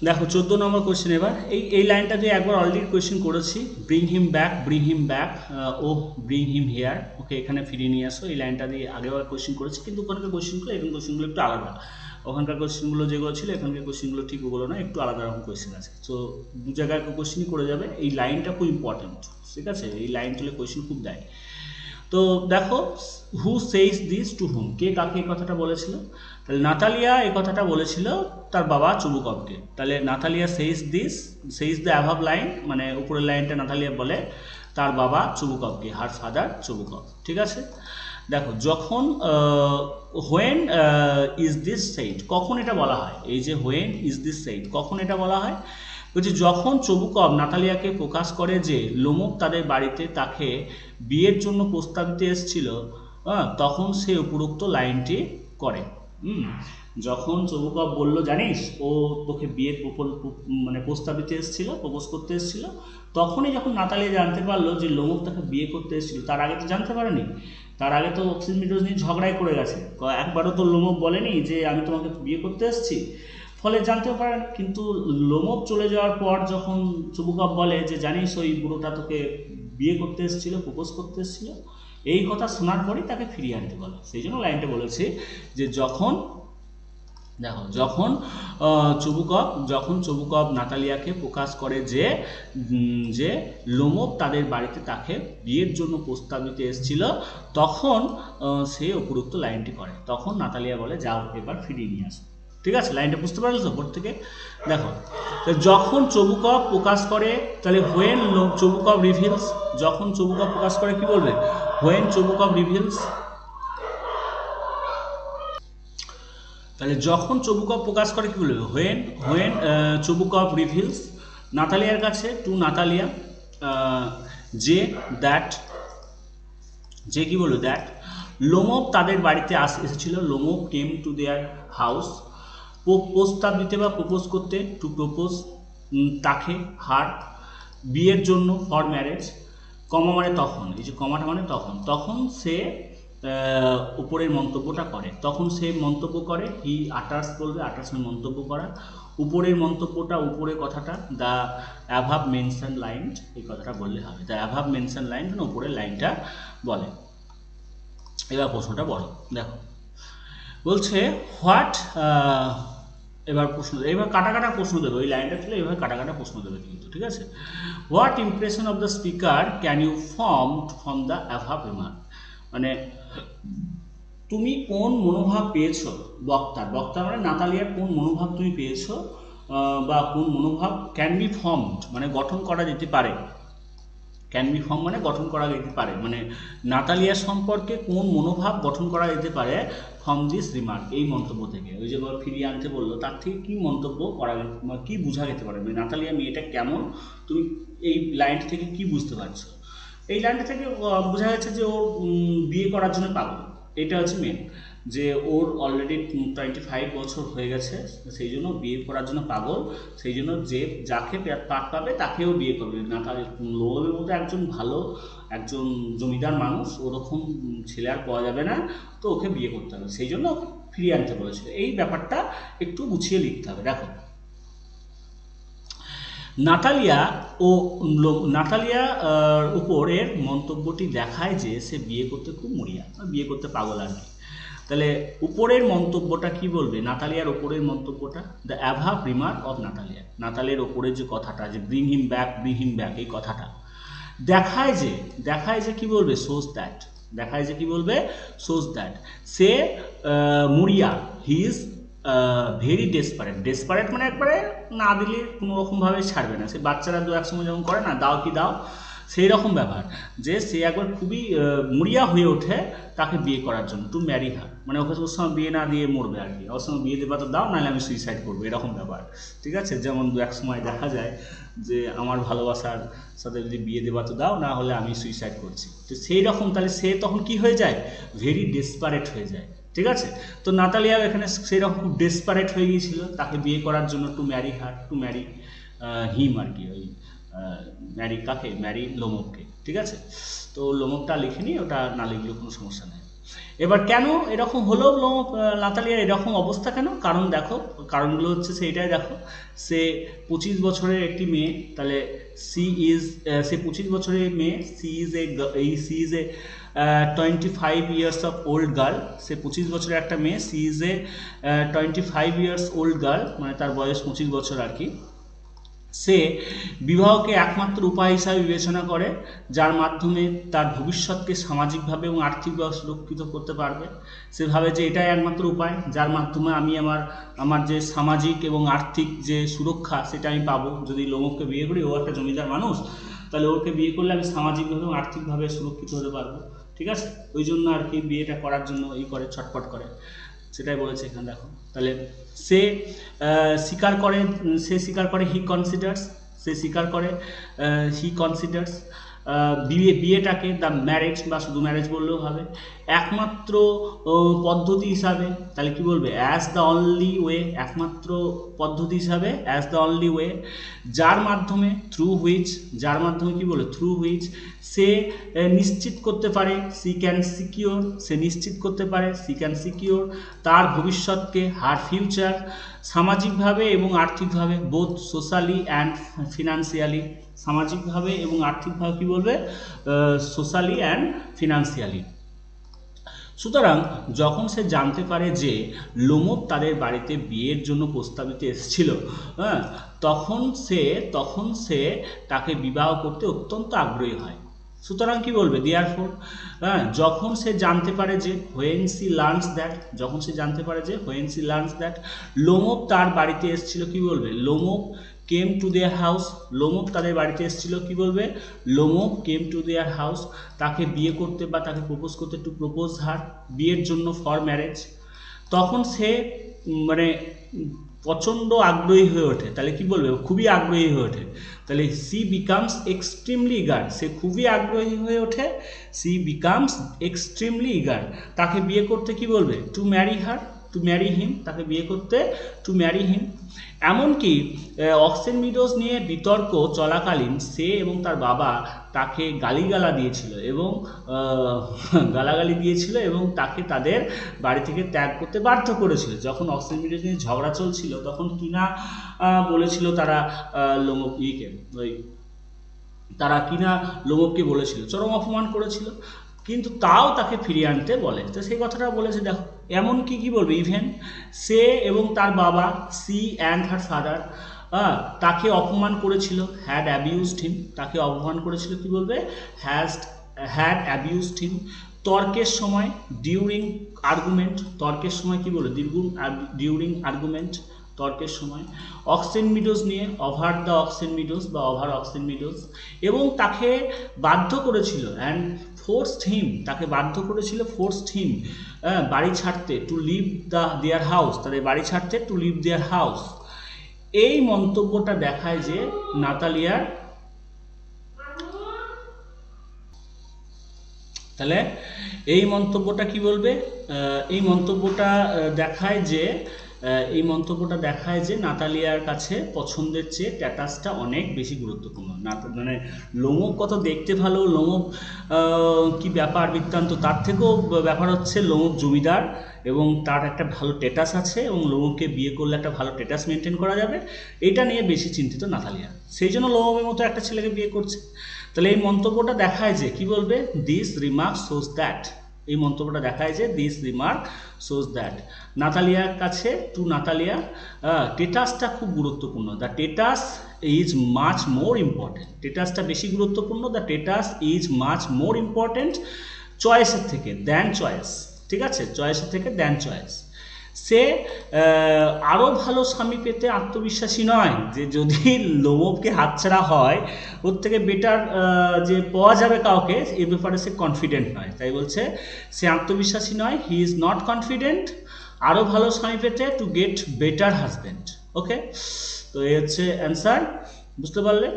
দেখো 14 নম্বর কোশ্চেন। এবার এই লাইনটা দিয়ে একবার অলরেডি কোশ্চেন করেছি, ব্রিং হিম ব্যাক ও ব্রিং হিম হেয়ার, ওকে এখানে ফিরিয়ে নিয়ে আসো। এই লাইনটা দিয়ে আগেবার কোশ্চেন করেছি, কিন্তু ওখানকার কোশ্চেনগুলো এবং কোশ্চেনগুলো একটু আলাদা। ওখানকার কোশ্চেনগুলো যেগুলো ছিল এখানকার কোশ্চেনগুলো ঠিক ওগুলো না, একটু আলাদা রকম কোশ্চেন আছে। তো দু জায়গায় কোশ্চেনই করে যাবে। এই লাইনটা খুব ইম্পর্টেন্ট, ঠিক আছে? এই লাইন তুলে কোশ্চেন খুব দেয়। তো দেখো, হু সেইজ দিস টু হুম, কে কাকে এই কথাটা বলেছিল? তাহলে নাতালিয়া এই কথাটা বলেছিল তার বাবা চুবুকভকে। তাহলে Natalia says the above line, মানে উপরের লাইনটা নাতালিয়া বলে তার বাবা চুবুকভকে, হার ফাদার চুবুকভ, ঠিক আছে? দেখো, যখন হোয়েন ইজ দিস সেইড, কখন এটা বলা হয়? এই যে হোয়েন ইজ দিস সেইড, কখন এটা বলা হয়? বলছি যখন চবুকভ নাতালিয়াকে প্রকাশ করে যে লোমক তাদের বাড়িতে তাকে বিয়ের জন্য প্রস্তাব দিতে এসেছিল, তখন সে উপরোক্ত লাইনটি করে। যখন চবুকভ বলল জানিস ও তোকে বিয়ের মানে প্রস্তাব দিতে এসেছিল, প্রপোজ করতে এসেছিল, তখনই যখন নাতালিয়া জানতে পারলো যে লোমক তাকে বিয়ে করতে এসেছিল, তার আগে তো জানতে পারেনি। তার আগে তো অক্সিজেন মিডোজ নিয়ে ঝগড়াই করে গেছে, একবারও তো লোমক বলেনি যে আমি তোমাকে বিয়ে করতে এসেছি, ফলে জানতে পারেন। কিন্তু লোমক চলে যাওয়ার পর যখন চুবুকভ বলে যে জানিস ওই বুড়োটা তোকে বিয়ে করতে এসেছিল, প্রপোজ করতে এসেছিল, এই কথা শোনার পরেই তাকে ফিরিয়ে আনতে বলে। সেই জন্য লাইনটা বলেছে যে যখন, দেখো, যখন চবুকভ নাতালিয়াকে প্রকাশ করে যে যে লোমক তাদের বাড়িতে তাকে বিয়ের জন্য প্রস্তাব দিতে এসেছিল, তখন সে উপরোক্ত লাইনটি করে। তখন নাতালিয়া বলে যাও এবার ফিরিয়ে নিয়ে আসো, ঠিক আছে? লাইনটা বুঝতে পারলে তো ওপর থেকে? দেখো, যখন চবুকভ প্রকাশ করে, তাহলে হোয়েন চবুকভ রিভিলস, যখন চবুকভ প্রকাশ করে কি বলবে? When Chubukov reveals. তাহলে যখন চবুকভ প্রকাশ করে কি বলবে? হোয়েন হোয়েন চবুকভ রিভিলস নাতালিয়ার কাছে, টু নাতালিয়া, যে দ্যাট, যে কি বলবে? দ্যাট লোমক তাদের বাড়িতে এসেছিল, লোমক কেম টু দেয়ার হাউস, প্রস্তাব দিতে বা প্রপোজ করতে, টু প্রপোজ, তাকে, হার, বিয়ের জন্য, ফর ম্যারেজ, কমা মানে তখন, এই যে কমাটা মানে তখন, তখন সে উপরের মন্তব্যটা করে, তখন সে মন্তব্য করে, হি আটার্স বলবে, আটার্স মানে মন্তব্য করা, উপরের মন্তব্যটা, উপরের কথাটা, দ্য অ্যাভাব মেনশন লাইন, এই কথাটা বললে হবে। দ্য অ্যাভাব মেনশন লাইন মানে উপরের লাইনটা বলে। এবার প্রশ্নটা বলো, দেখো বলছে হোয়াট, এবার প্রশ্ন, এবার কাটা কাটা প্রশ্ন দেবে, ওই লাইনটা ছিল এবার কাটা কাটা প্রশ্ন দেবে কিন্তু, ঠিক আছে? What impression of the speaker can you from the above remark, মানে তুমি কোন মনোভাব পেয়েছো বক্তার, বক্তার মানে নাতালিয়ার কোন মনোভাব তুমি পেয়েছো, বা কোন মনোভাব ক্যান বি ফর্মড মানে গঠন করা যেতে পারে, ক্যান বি ফর্ম মানে গঠন করা যেতে পারে, মানে নাতালিয়া সম্পর্কে কোন মনোভাব গঠন করা যেতে পারে ফ্রম দিস রিমার্ক, এই মন্তব্য থেকে। ওই যে ফিরিয়ে আনতে বললো, তার থেকে কি মন্তব্য করা, কি বোঝা যেতে পারে, মানে নাতালিয়া মেয়েটা কেমন, তুমি এই লাইনটা থেকে কি বুঝতে পারছো? এই লাইনটা থেকে বোঝা যাচ্ছে যে ও বিয়ে করার জন্য পাগল, এটা হচ্ছে মেন, যে ওর অলরেডি 25 বছর হয়ে গেছে, সেই জন্য বিয়ে করার জন্য পাগল, সেই জন্য যে যাকে পাট পাবে তাকেও বিয়ে করবে না। তার লোভের মতো একজন ভালো, একজন জমিদার মানুষ, ওরকম ছেলে আর পাওয়া যাবে না, তো ওকে বিয়ে করতে হবে, সেই জন্য ওকে ফিরিয়ে আনতে বলেছিল। এই ব্যাপারটা একটু গুছিয়ে লিখতে হবে। দেখো, নাতালিয়া ও নাতালিয়া উপরের মন্তব্যটি দেখায় যে সে বিয়ে করতে খুব মরিয়া, বিয়ে করতে পাগল আর কি। তাহলে উপরের মন্তব্যটা কি বলবে? নাতালিয়ার উপরের মন্তব্যটা, the above remark of Natalia, নাতালিয়ার উপরের যে কথাটা, যে ব্রিং হিম ব্যাক, এই কথাটা দেখায় যে কি বলবে? সোজ দ্যাট, দেখায় যে কি বলবে? সোজ দ্যাট সে মরিয়া, হি ইজ ভেরি ডেসপারেট মানে একবারে না দিলে কোনো রকমভাবে ছাড়বে না, সে বাচ্চারা দু এক সময় যেমন করে না, দাও কি দাও, সেই রকম ব্যাপার, যে সে একবার খুবই মরিয়া হয়ে ওঠে তাকে বিয়ে করার জন্য, টু ম্যারি হার, মানে ওকে ওর সঙ্গে বিয়ে না দিয়ে মরবে আর কি, ওর সঙ্গে বিয়ে দেবা তো দাও, নাহলে আমি সুইসাইড করবো, এরকম ব্যাপার, ঠিক আছে? যেমন দু এক সময় দেখা যায় যে আমার ভালোবাসার সাথে যদি বিয়ে দেবা তো দাও, না হলে আমি সুইসাইড করছি, তো সেই রকম। তাহলে সে তখন কি হয়ে যায়? ভেরি ডেসপারেট হয়ে যায়, ঠিক আছে? তো নাতালিয়াও এখানে সেরকম খুব ডেসপারেট হয়ে গিয়েছিল তাকে বিয়ে করার জন্য, to marry her, to marry him আর কি, ওই ম্যারি কাকে? ম্যারি লোমককে, ঠিক আছে? তো লোমকটা লিখে নিই, ওটা না লিখলেও কোনো সমস্যা নেই। এবার কেন এরকম হলো নাতালিয়ার এরকম অবস্থা কেন? কারণ দেখো, কারণগুলো হচ্ছে সেইটাই দেখো। সে 25 বছরের একটি মেয়ে, তাহলে সে 25 বছরের মেয়ে, she is a 25 years of old girl. সে 25 বছরের একটা মেয়ে, she is a 25 years old girl, মানে তার বয়স 25 বছর আর কি। সে বিবাহকে একমাত্র উপায় হিসাবে বিবেচনা করে যার মাধ্যমে তার ভবিষ্যৎকে সামাজিকভাবে এবং আর্থিকভাবে সুরক্ষিত করতে পারবে। সে ভাবে যে এটাই একমাত্র উপায় যার মাধ্যমে আমি আমার যে সামাজিক এবং আর্থিক যে সুরক্ষা সেটা আমি পাবো। যদি লোমবকে বিয়ে করি, ও একটা জমিদার মানুষ, তাহলে ওকে বিয়ে করলে আমি সামাজিকভাবে এবং আর্থিকভাবে সুরক্ষিত হতে পারবো, ঠিক আছে? ওই জন্য আর কি বিয়েটা করার জন্য করে, ছটফট করে, সেটাই বলেছে এখানে দেখো। তাহলে সে স্বীকার করে হি কনসিডার্স বিয়েটাকে দ্য ম্যারেজ, বা শুধু ম্যারেজ বললেও হবে, একমাত্র পদ্ধতি হিসাবে। তাহলে কি বলবে? অ্যাজ দ্য অনলি ওয়ে, একমাত্র পদ্ধতি হিসাবে, অ্যাজ দ্য অনলি ওয়ে, যার মাধ্যমে যার মাধ্যমে কি বলে? থ্রু হুইচ সে নিশ্চিত করতে পারে, সে নিশ্চিত করতে পারে, তার ভবিষ্যৎকে, হার ফিউচার, সামাজিকভাবে এবং আর্থিকভাবে, বোথ সোশ্যালি অ্যান্ড ফিনান্সিয়ালি, সামাজিকভাবে এবং আর্থিকভাবে কি বলবে? Socially and financially. সুতরাং যখন সে জানতে পারে যে লোমব তাদের বাড়িতে বিয়ের জন্য প্রস্তাবিত এসেছিল, হ্যাঁ, তখন সে তাকে বিবাহ করতে অত্যন্ত আগ্রহী হয়। সুতরাং কি বলবে? দেয়ারফোর, হ্যাঁ, যখন সে জানতে পারে যে হোয়েন সি লার্নস দ্যাট লোমব তার বাড়িতে এসেছিল, কি বলবে? লোমব কেম টু দেয়ার হাউস, লোমব তাদের বাড়িতে এসেছিল, কি বলবে? লোমব কেম টু দেয়ার হাউস, তাকে বিয়ে করতে বা তাকে প্রপোজ করতে, টু প্রপোজ হার, বিয়ের জন্য, ফর ম্যারেজ। তখন সে মানে প্রচণ্ড আগ্রহী হয়ে ওঠে। তাহলে কি বলবে? খুবই আগ্রহী হয়ে ওঠে। তাহলে সি বিকামস এক্সট্রিমলি ইগার, সে খুবই আগ্রহী হয়ে ওঠে। সি বিকামস এক্সট্রিমলি ইগার, তাকে বিয়ে করতে কি বলবে? টু ম্যারি হিম, তাকে বিয়ে করতে, টু ম্যারি হিম। এমনকি অক্সেন মিডোজ নিয়ে বিতর্ক চলাকালীন সে এবং তার বাবা তাকে গালাগালি দিয়েছিল এবং তাকে তাদের বাড়ি থেকে ত্যাগ করতে বাধ্য করেছিল। যখন অক্সেন মিডোজ নিয়ে ঝগড়া চলছিল, তখন কিনা বলেছিল তারা লোমবকে বলেছিল, চরম অপমান করেছিল, কিন্তু তাও তাকে ফিরিয়ে আনতে বলে। তো সেই কথাটা বলেছে দেখো। এমনকি কি বলবে? ইভেন সে এবং তার বাবা, সি অ্যান্ড হার ফাদার, তাকে অপমান করেছিল, তাকে অপমান করেছিল, কি বলবে? হ্যাড অ্যাবিউজড হিম, তর্কের সময়, ডিউরিং আর্গুমেন্ট, তর্কের সময় কি বলে? ডিউরিং আর্গুমেন্ট, তর্কের সময়। অক্সেন মিডোজ নিয়ে, ওভার অক্সেন মিডোজ, এবং তাকে বাধ্য করেছিল, বাড়ি ছাড়তে, টু লিভ দেয়ার হাউস, তাদের বাড়ি ছাড়তে, টু লিভ দেয়ার হাউস। এই মন্তব্যটা দেখায় যে নাতালিয়ার, তাহলে এই মন্তব্যটা কি বলবে? এই মন্তব্যটা দেখায় যে নাতালিয়ার কাছে পছন্দের চেয়ে স্ট্যাটাসটা অনেক বেশি গুরুত্বপূর্ণ। মানে লোমব কত দেখতে ভালো, লোমব কি ব্যাপার বৃত্তান্ত, তার থেকেও ব্যাপার হচ্ছে লোমব জমিদার এবং তার একটা ভালো স্ট্যাটাস আছে, এবং লোমবকে বিয়ে করলে একটা ভালো স্ট্যাটাস মেনটেন করা যাবে, এটা নিয়ে বেশি চিন্তিত নাতালিয়া। সেই জন্য লোমবের মতো একটা ছেলেকে বিয়ে করছে। তাহলে এই মন্তব্যটা দেখায় যে কি বলবে? দিস রিমার্ক শোজ দ্যাট, এই মন্তব্যটা দেখায় যে দিস রিমার্ক শোজ দ্যাট নাতালিয়ার কাছে, টু নাতালিয়া, স্ট্যাটাসটা খুব গুরুত্বপূর্ণ। The status is much more important, স্ট্যাটাসটা বেশি গুরুত্বপূর্ণ। The status is much more important চয়েসের থেকে, দ্যান চয়েস, ঠিক আছে? চয়েসের থেকে দ্যান চয়েস। সে আরও ভালো স্বামী পেতে আত্মবিশ্বাসী নয়, যে যদি লোমবকে হাতছাড়া হয় ওর থেকে বেটার যে পাওয়া যাবে কাউকে, এ ব্যাপারে সে কনফিডেন্ট নয়। তাই বলছে সে আত্মবিশ্বাসী নয়, হি ইজ নট কনফিডেন্ট, আরও ভালো স্বামী পেতে, টু গেট বেটার হাজব্যান্ড। ওকে, তো এই হচ্ছে অ্যান্সার, বুঝতে পারলে?